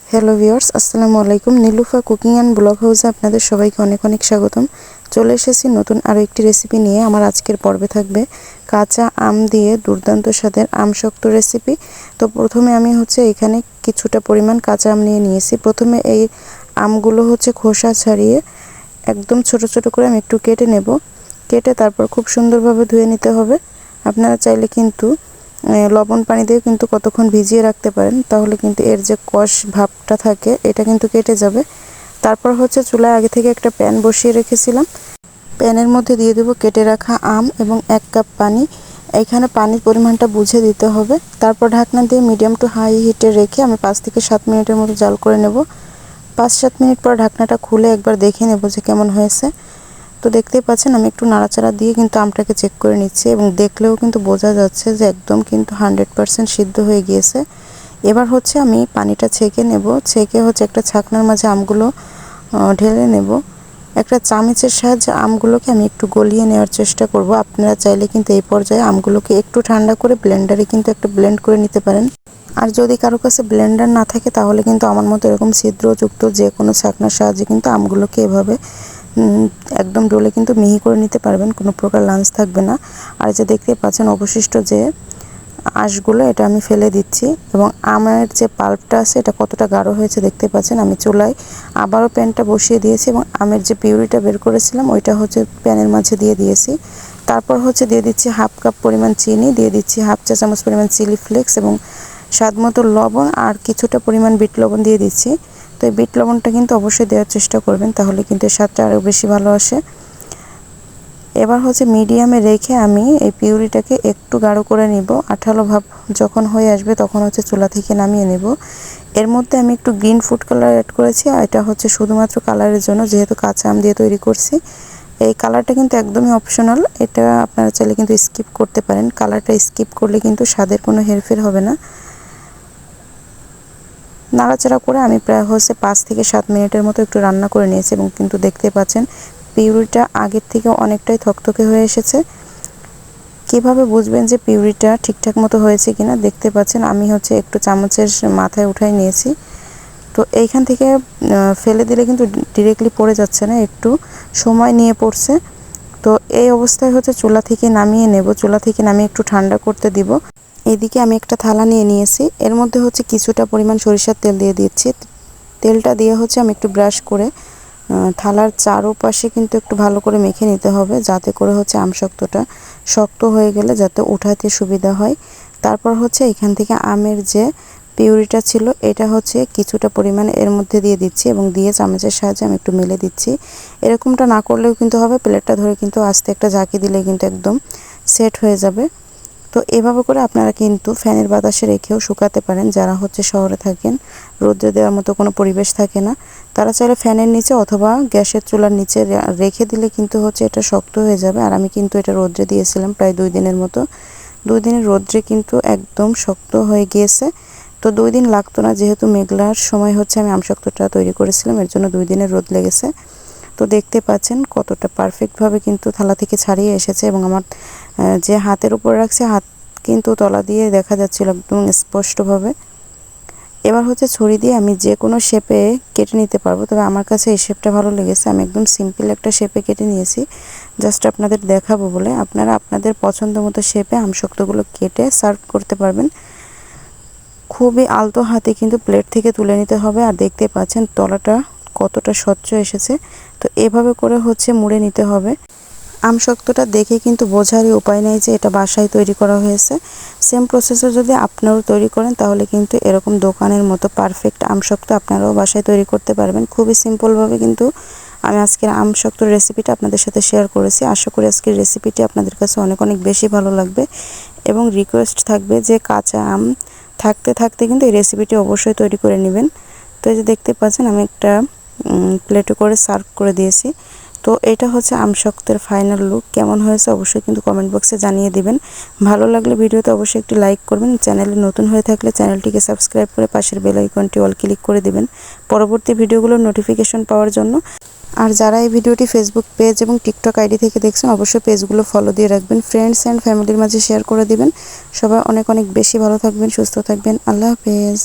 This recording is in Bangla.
হ্যালো ভিউয়ার্স, আসসালামু আলাইকুম। নীলুফা কুকিং অ্যান্ড ব্লগ হাউসে আপনাদের সবাইকে অনেক অনেক স্বাগতম। চলে এসেছি নতুন আরও একটি রেসিপি নিয়ে। আমার আজকের পর্বে থাকবে কাঁচা আম দিয়ে দুর্দান্ত স্বাদের আমশক্ত রেসিপি। তো প্রথমে আমি এখানে কিছুটা পরিমাণ কাঁচা আম নিয়েছি। প্রথমে এই আমগুলো খোসা ছাড়িয়ে একদম ছোট ছোট করে আমি একটু কেটে নেব। কেটে তারপর খুব সুন্দরভাবে ধুয়ে নিতে হবে। আপনারা চাইলে কিন্তু লবণ পানি দিয়ে কিন্তু কতক্ষণ ভিজিয়ে রাখতে পারেন, তাহলে কিন্তু এর যে কষ ভাবটা থাকে এটা কিন্তু কেটে যাবে। তারপর চুলায় আগে থেকে একটা প্যান বসিয়ে রেখেছিলাম। প্যানের মধ্যে দিয়ে দেব কেটে রাখা আম এবং 1 কাপ পানি। এখানে পানির পরিমাণটা বুঝে দিতে হবে। তারপর ঢাকনা দিয়ে মিডিয়াম টু হাই হিটে রেখে আমি 5 থেকে 7 মিনিটের মতো জাল করে নেব। 5-7 মিনিট পর ঢাকনাটা খুলে একবার দেখে নেব যে কেমন হয়েছে। তো দেখতেই পাচ্ছেন আমি একটু নাড়াচাড়া দিয়ে কিন্তু আমটাকে চেক করে নিচ্ছি, এবং দেখলেও কিন্তু বোঝা যাচ্ছে যে একদম কিন্তু 100% সিদ্ধ হয়ে গিয়েছে। এবার আমি পানিটা ছেঁকে নেব। ছেঁকে একটা ছাকনার মাঝে আমগুলো ঢেলে নেব। একটা চামচের সাহায্যে আমগুলোকে আমি একটু গলিয়ে নেওয়ার চেষ্টা করব। আপনারা চাইলে কিন্তু এই পর্যায়ে আমগুলোকে একটু ঠান্ডা করে ব্লেন্ডারে কিন্তু একটা ব্লেন্ড করে নিতে পারেন। আর যদি কারো কাছে ব্লেন্ডার না থাকে তাহলে কিন্তু আমার মতো এরকম ছিদ্রযুক্ত যে কোনো ছাকনার সাহায্যে কিন্তু আমগুলোকে এভাবে একদম ডলে কিন্তু মিহি করে নিতে পারবেন, কোনো প্রকার লাঞ্চ থাকবে না। আর যে দেখতে পাচ্ছেন অবশিষ্ট যে আঁশগুলো এটা আমি ফেলে দিচ্ছি, এবং আমের যে পাল্পটা আছে এটা কতটা গাঢ় হয়েছে দেখতে পাচ্ছেন। আমি চুলায় আবারও প্যানটা বসিয়ে দিয়েছি এবং আমের যে পিউরিটা বের করেছিলাম ওইটা প্যানের মাঝে দিয়ে দিয়েছি। তারপর দিয়ে দিচ্ছি 1/2 কাপ পরিমাণ চিনি, দিয়ে দিচ্ছি 1/2 চা চামচ পরিমাণ চিলি ফ্লেক্স এবং স্বাদমতো লবণ, আর কিছুটা পরিমাণ বিট লবণ দিয়ে দিচ্ছি। তো এই বিট লবণটা কিন্তু অবশ্যই দেওয়ার চেষ্টা করবেন, তাহলে কিন্তু স্বাদটা আরও বেশি ভালো আসে। এবার মিডিয়ামে রেখে আমি এই পিউরিটাকে একটু গাঢ় করে নিব। আঠালো ভাব যখন হয়ে আসবে তখন চুলা থেকে নামিয়ে নেব। এর মধ্যে আমি একটু গ্রিন ফুড কালার অ্যাড করেছি, আর এটা শুধুমাত্র কালারের জন্য, যেহেতু কাঁচা আম দিয়ে তৈরি করছি। এই কালারটা কিন্তু একদমই অপশনাল, এটা আপনারা চাইলে কিন্তু স্কিপ করতে পারেন। কালারটা স্কিপ করলে কিন্তু স্বাদের কোনো হেরফের হবে না। নাড়াচাড়া করে আমি প্রায় 5 থেকে 7 মিনিটের মতো একটু রান্না করে নিয়েছি, এবং কিন্তু দেখতে পাচ্ছেন পিউরিটা আগের থেকে অনেকটাই থকথকে হয়ে এসেছে। কিভাবে বুঝবেন যে পিউরিটা ঠিকঠাক মতো হয়েছে কিনা? দেখতে পাচ্ছেন আমি একটু চামচের মাথায় উঠাই নিয়েছি। তো এইখান থেকে ফেলে দিলে কিন্তু ডিরেক্টলি পড়ে যাচ্ছে না, একটু সময় নিয়ে পড়ছে। তো এই অবস্থায় চুলা থেকে নামিয়ে নেব। চুলা থেকে নামিয়ে একটু ঠান্ডা করতে দিব। এদিকে আমি একটা থালা নিয়েছি, এর মধ্যে কিছুটা পরিমাণ সরিষার তেল দিয়ে দিচ্ছি। তেলটা দিয়ে আমি একটু ব্রাশ করে থালার চারপাশে কিন্তু একটু ভালো করে মেখে নিতে হবে, যাতে করে আমশক্তটা শক্ত হয়ে গেলে যাতে উঠাতে সুবিধা হয়। তারপর এখান থেকে আমের যে পিউরিটা ছিল এটা কিছুটা পরিমাণে এর মধ্যে দিয়ে দিচ্ছি, এবং দিয়ে চামচের সাহায্যে আমি একটু মেলে দিচ্ছি। এরকমটা না করলেও কিন্তু হবে, প্লেটটা ধরে কিন্তু আস্তে একটা ঝাঁকি দিলে কিন্তু একদম সেট হয়ে যাবে। তো এভাবে করে আপনারা কিন্তু ফ্যানের বাতাসে রেখেও শুকাতে পারেন। যারা শহরে থাকেন, রোদে দেওয়ার মতো কোনো পরিবেশ থাকে না, তারা চাইলে ফ্যানের নিচে অথবা গ্যাসের চুলার নিচে রেখে দিলে কিন্তু এটা শক্ত হয়ে যাবে। আর আমি কিন্তু এটা রোদ্রে দিয়েছিলাম প্রায় 2 দিনের মতো। 2 দিনের রোদ্রে কিন্তু একদম শক্ত হয়ে গিয়েছে। তো 2 দিন লাগতো না, যেহেতু মেঘলার সময় আমি আমশক্তটা তৈরি করেছিলাম, এর জন্য 2 দিনের রোদ লেগেছে। তো দেখতে পাচ্ছেন কতটা পারফেক্টভাবে কিন্তু থালা থেকে ছাড়িয়ে এসেছে, এবং আমার যে হাতের উপর রাখছে হাত কিন্তু তলা দিয়ে দেখা যাচ্ছিল একদম স্পষ্টভাবে। এবার ছুরি দিয়ে আমি যে কোনো শেপে কেটে নিতে পারবো, তবে আমার কাছে এই শেপটা ভালো লেগেছে। আমি একদম সিম্পল একটা শেপে কেটে নিয়েছি, জাস্ট আপনাদের দেখাবো বলে। আপনারা আপনাদের পছন্দ মতো শেপে আমশক্তগুলো কেটে সার্ভ করতে পারবেন। খুবই আলতো হাতে কিন্তু প্লেট থেকে তুলে নিতে হবে। আর দেখতে পাচ্ছেন তলাটা কতটা স্বচ্ছ এসেছে। তো এভাবে করে মুড়ে নিতে হবে। আমশক্তটা দেখে কিন্তু বোঝারই উপায় নেই যে এটা বাসায় তৈরি করা হয়েছে। সেম প্রসেসে যদি আপনারাও তৈরি করেন তাহলে কিন্তু এরকম দোকানের মতো পারফেক্ট আমশক্ত আপনারাও বাসায় তৈরি করতে পারবেন। খুবই সিম্পলভাবে কিন্তু আমি আজকের আমশক্তর রেসিপিটা আপনাদের সাথে শেয়ার করেছি। আশা করি আজকের রেসিপিটি আপনাদের কাছে অনেক অনেক বেশি ভালো লাগবে, এবং রিকোয়েস্ট থাকবে যে কাঁচা আম থাকতে থাকতে কিন্তু এই রেসিপিটি অবশ্যই তৈরি করে নেবেন। তো এই যে দেখতে পাচ্ছেন আমি একটা প্লেটে করে সার্ভ করে দিয়েছি। তো এটা আমশক্তের ফাইনাল লুক। কেমন হয়েছে অবশ্যই কিন্তু কমেন্ট বক্সে জানিয়ে দিবেন। ভালো লাগলে ভিডিওতে অবশ্যই একটি লাইক করবেন। চ্যানেলে নতুন হয়ে থাকলে চ্যানেলটিকে সাবস্ক্রাইব করে পাশের বেল আইকনটি অল ক্লিক করে দিবেন পরবর্তী ভিডিওগুলোর নোটিফিকেশন পাওয়ার জন্য। আর যারা এই ভিডিওটি ফেসবুক পেজ এবং টিকটক আইডি থেকে দেখছেন অবশ্যই পেজগুলো ফলো দিয়ে রাখবেন। ফ্রেন্ডস অ্যান্ড ফ্যামিলির মাঝে শেয়ার করে দিবেন। সবাই অনেক অনেক বেশি ভালো থাকবেন, সুস্থ থাকবেন। আল্লাহ হাফেজ।